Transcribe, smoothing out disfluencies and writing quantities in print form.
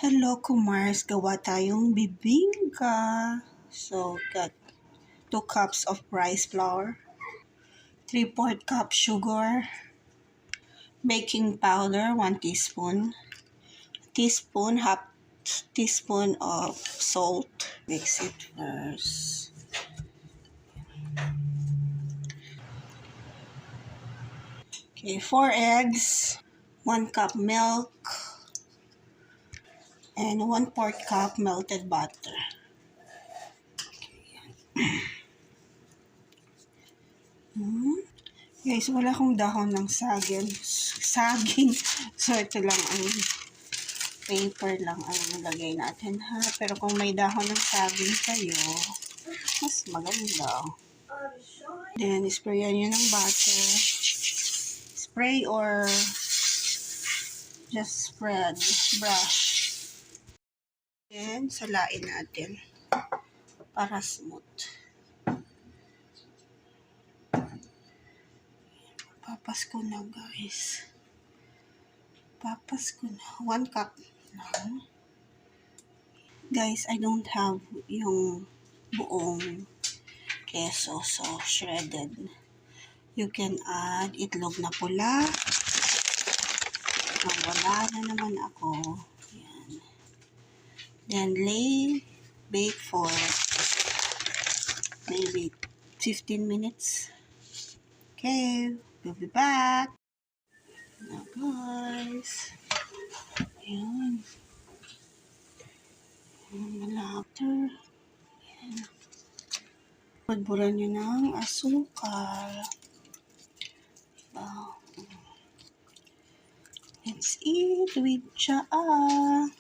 Hello, Kumars. Gawa tayong bibingka. So, got 2 cups of rice flour, 3/4 cup sugar, baking powder, 1 teaspoon, half teaspoon of salt. Mix it first. Okay, 4 eggs, 1 cup milk, and 1/4 cup melted butter. Guys, wala akong dahon ng saging. So, ito lang ang paper lang ang nilagay natin, ha? Pero kung may dahon ng saging kayo, mas maganda. Then, sprayan nyo ng butter. Spray or just spread, brush. Then, salain natin para smooth. Papas ko na, guys. Papas ko na. 1 cup lang. Guys, I don't have yung buong keso, so shredded. You can add itlog na pula. Wala na naman ako. Yan. Then, bake for maybe 15 minutes. Okay, we'll be back. Now, guys. Ayan. After. Ayan. Pagburan nyo ng asukal. Let's eat with tsaa.